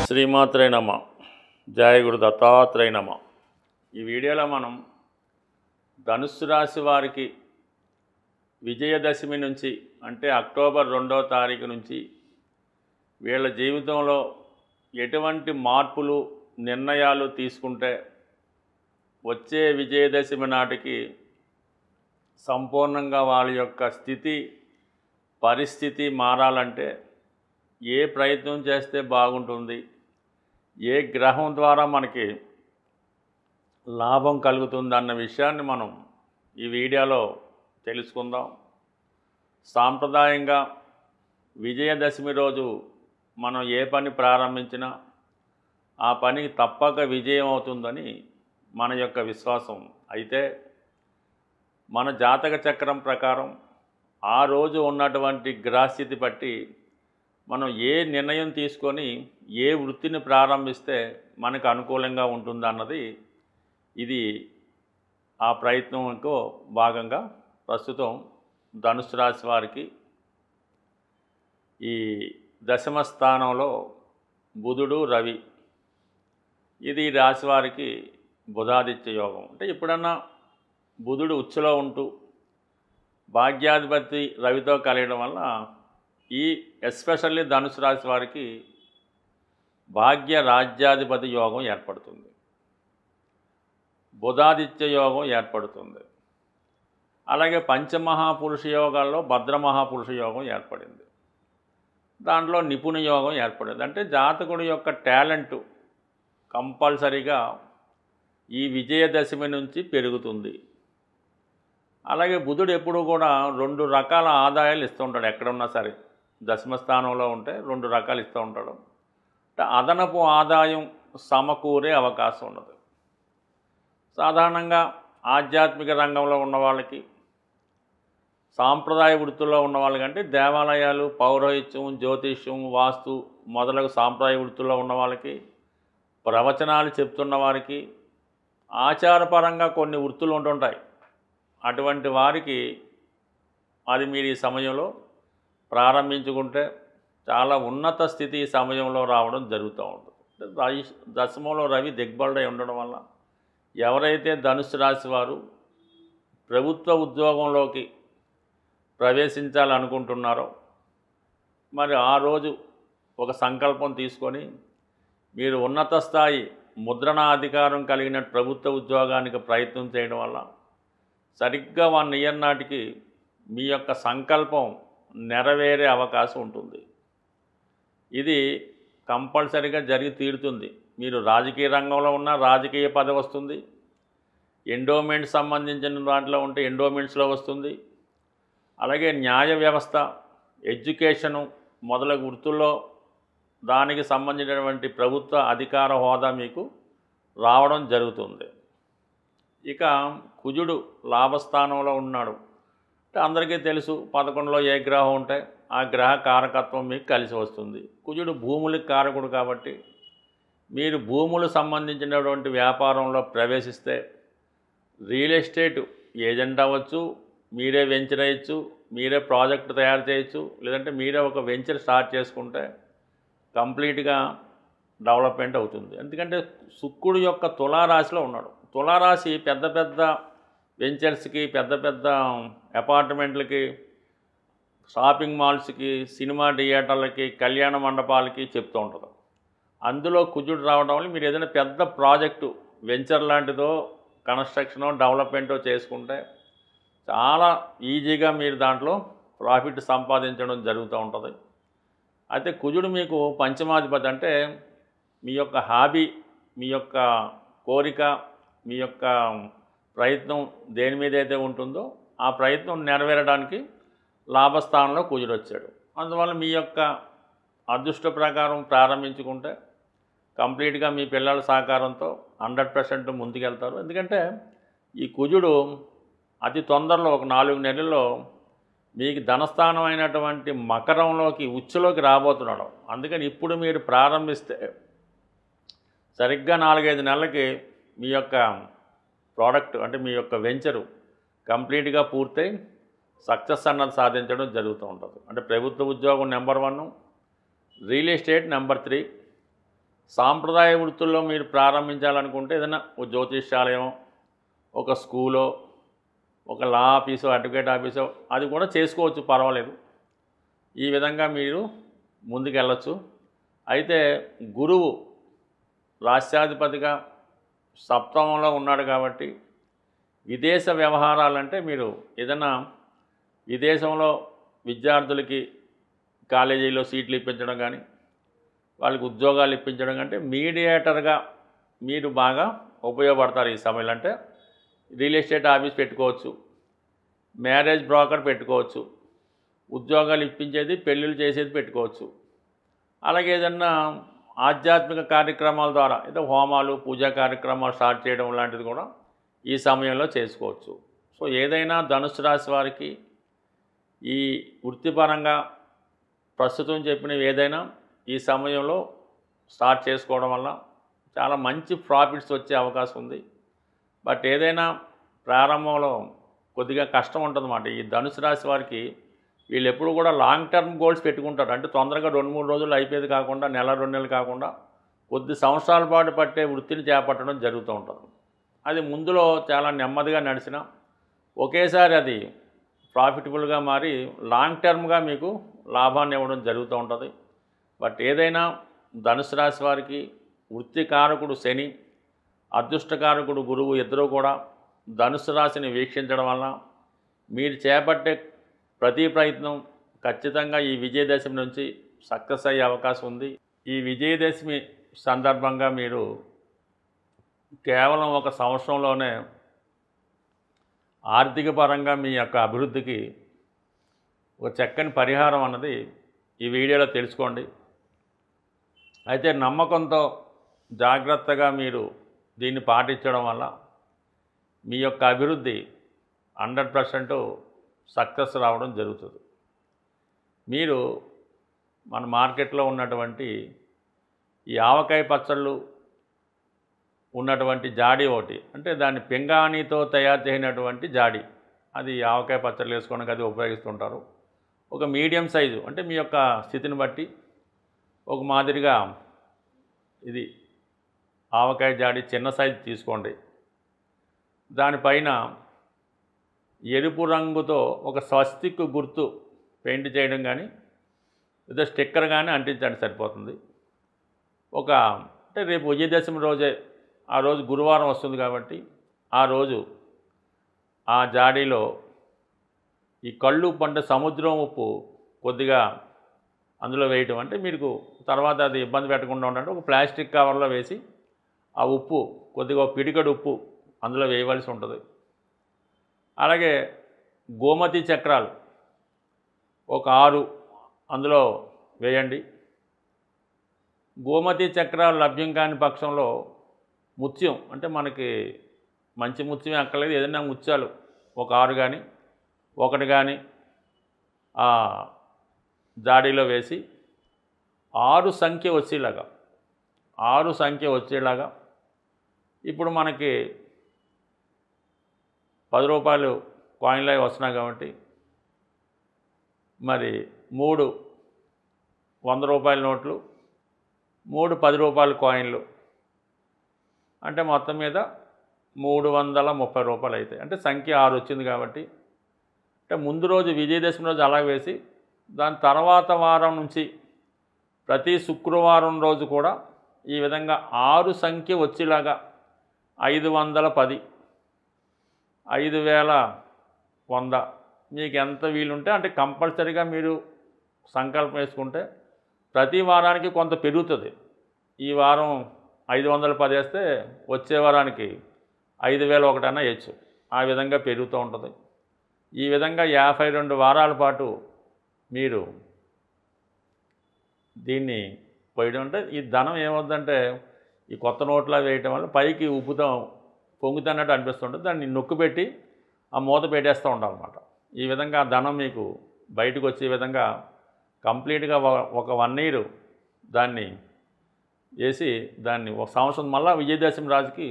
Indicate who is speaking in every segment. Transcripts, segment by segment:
Speaker 1: శ్రీమాత్రే నమ. జయ గురు దత్తాత్రేయ నమ. ఈ వీడియోలో మనం ధనుస్సు రాశి వారికి విజయదశమి నుంచి అంటే అక్టోబర్ 2వ తారీఖు నుంచి వీళ్ళ జీవితంలో ఎటువంటి మార్పులు నిర్ణయాలు తీసుకుంటే వచ్చే విజయదశమి నాటికి సంపూర్ణంగా వాళ్ళ యొక్క స్థితి పరిస్థితి మారాలంటే ఏ ప్రయత్నం చేస్తే బాగుంటుంది, ఏ గ్రహం ద్వారా మనకి లాభం కలుగుతుంది అన్న విషయాన్ని మనం ఈ వీడియోలో తెలుసుకుందాం. సాంప్రదాయంగా విజయదశమి రోజు మనం ఏ పని ప్రారంభించినా ఆ పని తప్పక విజయం అవుతుందని మన యొక్క విశ్వాసం. అయితే మన జాతక చక్రం ప్రకారం ఆ రోజు ఉన్నటువంటి గ్రహస్థితి బట్టి మనం ఏ నిర్ణయం తీసుకొని ఏ వృత్తిని ప్రారంభిస్తే మనకు అనుకూలంగా ఉంటుందన్నది ఇది ఆ ప్రయత్నంలో భాగంగా ప్రస్తుతం ధనుసు రాశి వారికి ఈ దశమ స్థానంలో బుధుడు రవి, ఇది రాశి వారికి బుధాదిత్య యోగం. అంటే ఎప్పుడన్నా బుధుడు ఉచ్చులో ఉంటూ భాగ్యాధిపతి రవితో కలియడం వల్ల ఈ ఎస్పెషల్లీ ధనుసు రాశి వారికి భాగ్య రాజ్యాధిపతి యోగం ఏర్పడుతుంది, బుధాదిత్య యోగం ఏర్పడుతుంది. అలాగే పంచమహాపురుష యోగాల్లో భద్రమహాపురుష యోగం ఏర్పడింది, దాంట్లో నిపుణ యోగం ఏర్పడింది. అంటే జాతకుడి యొక్క టాలెంటు కంపల్సరీగా ఈ విజయదశమి నుంచి పెరుగుతుంది. అలాగే బుధుడు ఎప్పుడు కూడా 2 రకాల ఆదాయాలు ఇస్తూ ఉంటాడు. ఎక్కడున్నా సరే దశమ స్థానంలో ఉంటే 2 రకాలు ఇస్తూ ఉంటాడు. అంటే అదనపు ఆదాయం సమకూరే అవకాశం ఉన్నది. సాధారణంగా ఆధ్యాత్మిక రంగంలో ఉన్న వాళ్ళకి, సాంప్రదాయ వృత్తుల్లో ఉన్న వాళ్ళకంటే దేవాలయాలు, పౌరోహిత్యం, జ్యోతిష్యం, వాస్తు మొదలగు సాంప్రదాయ వృత్తుల్లో ఉన్న వాళ్ళకి, ప్రవచనాలు చెప్తున్న వారికి, ఆచారపరంగా కొన్ని వృత్తులు ఉంటుంటాయి. అటువంటి వారికి అది మీరు ఈ సమయంలో ప్రారంభించుకుంటే చాలా ఉన్నత స్థితి ఈ సమయంలో రావడం జరుగుతూ ఉంటుంది. దశమంలో రవి దిగ్బలుడై ఉండడం వల్ల ఎవరైతే ధనుసు రాశి వారు ప్రభుత్వ ఉద్యోగంలోకి ప్రవేశించాలనుకుంటున్నారో మరి ఆ రోజు ఒక సంకల్పం తీసుకొని మీరు ఉన్నత స్థాయి ముద్రణ అధికారం కలిగిన ప్రభుత్వ ఉద్యోగానికి ప్రయత్నం చేయడం వల్ల సరిగ్గా 1 ఇయర్ నాటికి మీ యొక్క సంకల్పం నెరవేరే అవకాశం ఉంటుంది. ఇది కంపల్సరీగా జరిగి తీరుతుంది. మీరు రాజకీయ రంగంలో ఉన్న రాజకీయ పదవి వస్తుంది, ఎండోమెంట్ సంబంధించిన దాంట్లో ఉంటే ఎండోమెంట్స్లో వస్తుంది. అలాగే న్యాయ వ్యవస్థ, ఎడ్యుకేషను మొదలగు వృత్తుల్లో దానికి సంబంధించినటువంటి ప్రభుత్వ అధికార హోదా మీకు రావడం జరుగుతుంది. ఇక కుజుడు లాభస్థానంలో ఉన్నాడు. అంటే అందరికీ తెలుసు 11లో ఏ గ్రహం ఉంటే ఆ గ్రహ కారకత్వం మీకు కలిసి వస్తుంది. కుజుడు భూములకు కారకుడు కాబట్టి మీరు భూములు సంబంధించినటువంటి వ్యాపారంలో ప్రవేశిస్తే రియల్ ఎస్టేట్ ఏజెంట్ అవ్వచ్చు, మీరే వెంచర్ అయ్యచ్చు, మీరే ప్రాజెక్ట్ తయారు చేయొచ్చు, లేదంటే మీరే ఒక వెంచర్ స్టార్ట్ చేసుకుంటే కంప్లీట్గా డెవలప్మెంట్ అవుతుంది. ఎందుకంటే శుక్రుడు యొక్క తులారాశిలో ఉన్నాడు. తులారాశి పెద్ద పెద్ద వెంచర్స్కి, పెద్ద పెద్ద అపార్ట్మెంట్లకి, షాపింగ్ మాల్స్కి, సినిమా థియేటర్లకి, కళ్యాణ మండపాలకి చెప్తూ ఉంటుంది. అందులో కుజుడు రావడం వల్ల మీరు ఏదైనా పెద్ద ప్రాజెక్టు వెంచర్ లాంటిదో కన్స్ట్రక్షనో డెవలప్మెంటో చేసుకుంటే చాలా ఈజీగా మీరు దాంట్లో ప్రాఫిట్ సంపాదించడం జరుగుతూ ఉంటుంది. అయితే కుజుడు మీకు పంచమాధిపతి, అంటే మీ యొక్క హాబీ, మీ యొక్క కోరిక, మీ యొక్క ప్రయత్నం దేని మీద అయితే ఉంటుందో ఆ ప్రయత్నం నెరవేరడానికి లాభస్థానంలో కుజుడు వచ్చాడు. అందువల్ల మీ యొక్క అదృష్ట ప్రకారం ప్రారంభించుకుంటే కంప్లీట్గా మీ పిల్లల సహకారంతో 100% ముందుకెళ్తారు. ఎందుకంటే ఈ కుజుడు అతి తొందరలో ఒక 4 నెలల్లో మీకు ధనస్థానం అయినటువంటి మకరంలోకి ఉచ్చులోకి రాబోతున్నాడు. అందుకని ఇప్పుడు మీరు ప్రారంభిస్తే సరిగ్గా 4-5 నెలలకి మీ యొక్క ప్రోడక్ట్ అంటే మీ యొక్క వెంచరు కంప్లీట్గా పూర్తయి సక్సెస్ అన్నది సాధించడం జరుగుతూ ఉంటుంది. అంటే ప్రభుత్వ ఉద్యోగం నెంబర్ 1, రియల్ ఎస్టేట్ నెంబర్ 3, సాంప్రదాయ వృత్తుల్లో మీరు ప్రారంభించాలనుకుంటే ఏదైనా ఒక జ్యోతిష్యాలయం, ఒక స్కూలో, ఒక లా ఆఫీసో, అడ్వకేట్ ఆఫీసో అది కూడా చేసుకోవచ్చు, పర్వాలేదు. ఈ విధంగా మీరు ముందుకెళ్ళచ్చు. అయితే గురువు రాష్ట్రాధిపతిగా సప్తమంలో ఉన్నాడు కాబట్టి విదేశ వ్యవహారాలంటే మీరు ఏదైనా విదేశంలో విద్యార్థులకి కాలేజీలో సీట్లు ఇప్పించడం కానీ, వాళ్ళకి ఉద్యోగాలు ఇప్పించడం కంటే మీడియేటర్గా మీరు బాగా ఉపయోగపడతారు ఈ సమయంలో. అంటే రియల్ ఎస్టేట్ ఆఫీస్ పెట్టుకోవచ్చు, మ్యారేజ్ బ్రోకర్ పెట్టుకోవచ్చు, ఉద్యోగాలు ఇప్పించేది పెళ్ళిళ్ళు చేసేది పెట్టుకోవచ్చు. అలాగే ఏదన్నా ఆధ్యాత్మిక కార్యక్రమాల ద్వారా ఏదో హోమాలు, పూజా కార్యక్రమాలు స్టార్ట్ చేయడం లాంటిది కూడా ఈ సమయంలో చేసుకోవచ్చు. సో ఏదైనా ధనుసు రాశి వారికి ఈ వృత్తిపరంగా ప్రస్తుతం చెప్పినవి ఏదైనా ఈ సమయంలో స్టార్ట్ చేసుకోవడం వల్ల చాలా మంచి ప్రాఫిట్స్ వచ్చే అవకాశం ఉంది. బట్ ఏదైనా ప్రారంభంలో కొద్దిగా కష్టం ఉంటుందన్నమాట. ఈ ధనుసు రాశి వారికి వీళ్ళు ఎప్పుడు కూడా లాంగ్ టర్మ్ గోల్స్ పెట్టుకుంటారు. అంటే తొందరగా 2-3 రోజులు అయిపోయేది కాకుండా, నెల 2 నెలలు కాకుండా కొద్ది సంవత్సరాల పాటు పట్టే వృత్తిని చేపట్టడం జరుగుతూ ఉంటుంది. అది ముందులో చాలా నెమ్మదిగా నడిచినా ఒకేసారి అది ప్రాఫిటబుల్గా మారి లాంగ్ టర్మ్గా మీకు లాభాన్ని ఇవ్వడం జరుగుతూ ఉంటుంది. బట్ ఏదైనా ధనుసు రాశి వారికి వృత్తికారకుడు శని, అదృష్టకారకుడు గురువు ఇద్దరూ కూడా ధనుసు రాశిని వీక్షించడం వల్ల మీరు చేపట్టే ప్రతి ప్రయత్నం ఖచ్చితంగా ఈ విజయదశమి నుంచి సక్సెస్ అయ్యే అవకాశం ఉంది. ఈ విజయదశమి సందర్భంగా మీరు కేవలం ఒక సంవత్సరంలోనే ఆర్థిక పరంగా మీ యొక్క అభివృద్ధికి ఒక చక్కని పరిహారం అన్నది ఈ వీడియోలో తెలుసుకోండి. అయితే నమ్మకంతో జాగ్రత్తగా మీరు దీన్ని పాటించడం వల్ల మీ యొక్క అభివృద్ధి 100% సక్సెస్ రావడం జరుగుతుంది. మీరు మన మార్కెట్లో ఉన్నటువంటి ఈ ఆవకాయ పచ్చళ్ళు ఉన్నటువంటి జాడీ ఒకటి, అంటే దాన్ని పింగాణితో తయారు చేసినటువంటి జాడీ, అది ఆవకాయ పచ్చళ్ళు వేసుకోవడానికి అది ఉపయోగిస్తుంటారు. ఒక మీడియం సైజు, అంటే మీ యొక్క స్థితిని బట్టి ఒక మాదిరిగా ఇది ఆవకాయ జాడీ చిన్న సైజు తీసుకోండి. దానిపైన ఎరుపు రంగుతో ఒక స్వస్తిక్ గుర్తు పెయింట్ చేయడం కానీ లేదా స్టిక్కర్ కానీ అంటించండి, సరిపోతుంది. అంటే రేపు విజయదశమి రోజే, ఆ రోజు గురువారం వస్తుంది కాబట్టి ఆ రోజు ఆ జాడీలో ఈ కళ్ళు ఉప్పు, అంటే సముద్రం ఉప్పు కొద్దిగా అందులో వేయటం, అంటే మీకు తర్వాత అది ఇబ్బంది పెట్టకుండా ఉండాలంటే ఒక ప్లాస్టిక్ కవర్లో వేసి ఆ ఉప్పు కొద్దిగా పిడికడు ఉప్పు అందులో వేయవలసి ఉంటుంది. అలాగే గోమతి చక్రాలు ఒక 6 అందులో వేయండి. గోమతి చక్రాలు లభ్యం కాని పక్షంలో ముత్యం, అంటే మనకి మంచి ముత్యమే అక్కర్లేదు, ఏదైనా ముత్యాలు ఒక 6 కానీ 1 కానీ ఆ జాడీలో వేసి 6 సంఖ్య వచ్చేలాగా ఇప్పుడు మనకి 10 రూపాయలు కాయిన్లు అవి వస్తున్నాయి కాబట్టి మరి 3 100 రూపాయల నోట్లు, 3 10 రూపాయల కాయిన్లు, అంటే మొత్తం మీద 330 రూపాయలు అవుతాయి. అంటే సంఖ్య 6 వచ్చింది కాబట్టి, అంటే ముందు రోజు విజయదశమి రోజు అలా వేసి దాని తర్వాత వారం నుంచి ప్రతి శుక్రవారం రోజు కూడా ఈ విధంగా 6 సంఖ్య వచ్చేలాగా 510, 5100 మీకు ఎంత వీలుంటే, అంటే కంపల్సరీగా మీరు సంకల్పం వేసుకుంటే ప్రతి వారానికి కొంత పెరుగుతుంది. ఈ వారం 510 వేస్తే వచ్చే వారానికి 5001 అన్నా వేయచ్చు, ఆ విధంగా పెరుగుతూ ఉంటుంది. ఈ విధంగా 52 వారాల పాటు మీరు దీన్ని పోయడం, అంటే ఈ ధనం ఏమవుతుందంటే ఈ కొత్త నోట్లా వేయటం వల్ల పైకి పొంగుతున్నట్టు అనిపిస్తుంటుంది. దాన్ని నొక్కు పెట్టి ఆ మూత పెట్టేస్తూ ఉండాలన్నమాట. ఈ విధంగా ధనం మీకు బయటకు వచ్చే విధంగా కంప్లీట్గా ఒక 1 ఇయర్ దాన్ని వేసి దాన్ని ఒక సంవత్సరం మళ్ళీ విజయదశమి రాజుకి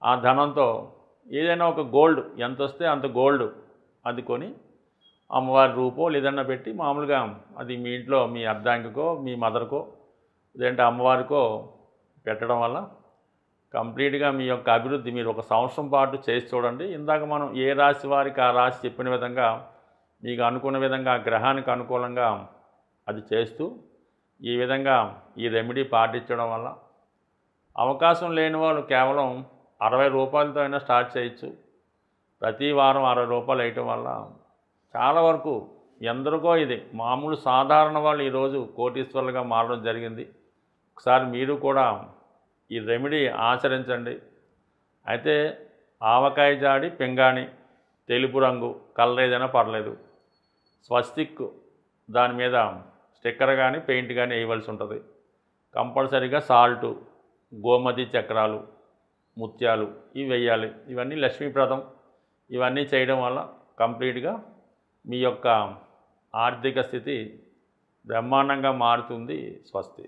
Speaker 1: ఆ ధనంతో ఏదైనా ఒక గోల్డ్ ఎంత వస్తే అంత గోల్డ్ అది కొని అమ్మవారి రూపో లేదన్నా పెట్టి మామూలుగా అది మీ ఇంట్లో మీ అర్ధాంగికో మీ మదర్కో లేదంటే అమ్మవారికో పెట్టడం వల్ల కంప్లీట్గా మీ యొక్క అభివృద్ధి మీరు ఒక సంవత్సరం పాటు చేసి చూడండి. ఇందాక మనం ఏ రాశి వారికి ఆ రాశి చెప్పిన విధంగా మీకు అనుకున్న విధంగా గ్రహానికి అనుకూలంగా అది చేస్తూ ఈ విధంగా ఈ రెమెడీ పాటించడం వల్ల అవకాశం లేని వాళ్ళు కేవలం 60 రూపాయలతో అయినా స్టార్ట్ చేయొచ్చు. ప్రతి వారం 60 రూపాయలు వేయటం వల్ల చాలా వరకు ఎందరికో ఇది మామూలు సాధారణ వాళ్ళు ఈరోజు కోటీశ్వరులుగా మారడం జరిగింది. ఒకసారి మీరు కూడా ఈ రెమెడీ ఆచరించండి. అయితే ఆవకాయ జాడి పింగాణి తెలుపు రంగు కలర్ ఏదైనా పర్లేదు, స్వస్తిక్ దాని మీద స్టిక్కర్ కానీ పెయింట్ కానీ వేయవలసి ఉంటుంది. కంపల్సరీగా సాల్టు, గోమతి చక్రాలు, ముత్యాలు ఇవి వేయాలి. ఇవన్నీ లక్ష్మీప్రదం. ఇవన్నీ చేయడం వల్ల కంప్లీట్గా మీ యొక్క ఆర్థిక స్థితి బ్రహ్మాండంగా మారుతుంది. స్వస్తి.